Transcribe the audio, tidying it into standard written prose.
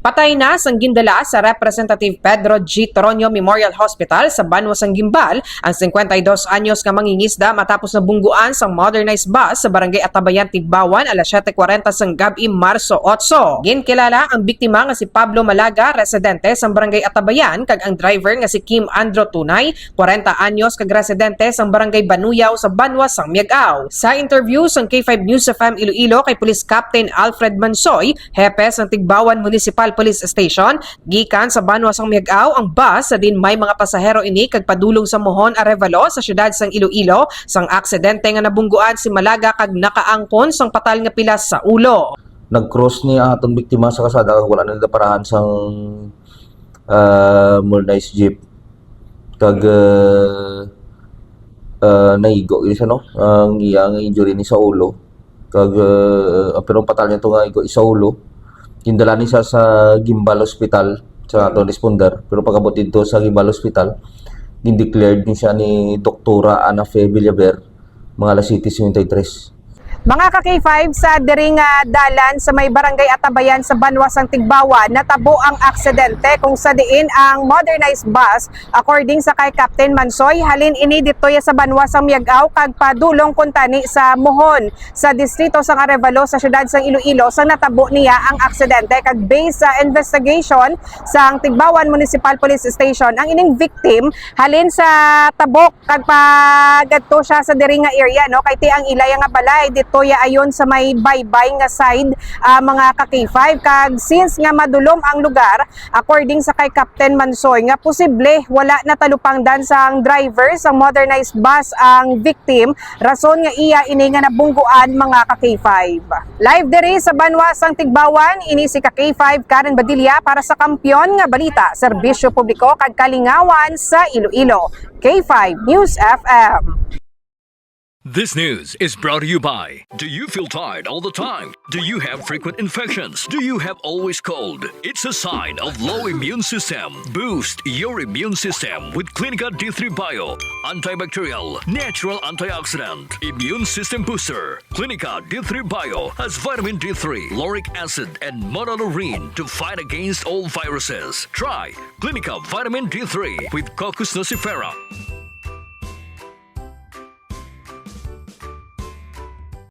Patay na sang gindala sa Representative Pedro G. Toronio Memorial Hospital sa Banwa sang Gimbal ang 52 anyos nga mangingisda matapos na bungguan sang modernized bus sa Barangay Atabayan, Tigbawan alas 7:40 sang gabi Marso 8. Ginkilala ang biktima nga si Pablo Malaga, residente sang Barangay Atabayan, kag ang driver nga si Kim Andro Tunay, 40 anyos, kag residente sang Barangay Banuyaw sa Banwa sang Miagao. Sa interview sang K5 News FM Iloilo kay Police Captain Alfred Mansoy, hepe sang Tigbawan Municipal Police Station, gikan sa Banwa sang Miagao ang bus sa din may mga pasahero ini kag padulong sa Mohon Arevalo sa syudad sang Iloilo sang aksidente nga nabungguan si Malaga kag nakaangkon sang patal nga pilas sa ulo. Nag-cross ni atong biktima sa kasada kag wala na naparahan sang modernized jeep kag naigo isa no ang iyang injury ni sa ulo kag pero patal niya to nga igo sa ulo. Kindala ni siya sa Gimbal Hospital sa atong responder, pero pagabot dito sa Gimbal Hospital gindeclared ni siya ni Doktora Ana Fe Villaver mga alas 7:53. Mga ka-K5 sa diring dalan sa may Barangay Atabayan sa Banwa sang Tigbawan, natabo ang aksidente kung sa diin ang modernized bus according sa kay Captain Mansoy halin ini ditoy sa Banwa sang Miagao kag padulong kuntani sa Mohon sa distrito sang Arevalo sa syudad sang Iloilo sang natabo niya ang aksidente kag based sa investigation sang Tigbawan Municipal Police Station ang ining victim halin sa tabok kag pagadto siya sa diri nga area no kay ti ang ilay nga balay toya ayon sa may baybay nga side mga ka-K5 kag since nga madulom ang lugar according sa kay Captain Mansoy nga posible wala na talupangdan sang driver sang modernized bus ang victim rason nga iya ini nga nabungguan mga ka-K5. Live diri sa Banwa sang Tigbawan ini si ka-K5 Karen Badilla para sa Kampiyon nga Balita, Serbisyo Publiko kag Kalingawan sa Iloilo. K5 News FM. This news is brought to you by, do you feel tired all the time? Do you have frequent infections? Do you have always cold? It's a sign of low immune system. Boost your immune system with Clinica D3 Bio, antibacterial, natural antioxidant, immune system booster. Clinica D3 Bio has vitamin D3, lauric acid, and monolurine to fight against all viruses. Try Clinica Vitamin D3 with Coccus nocifera.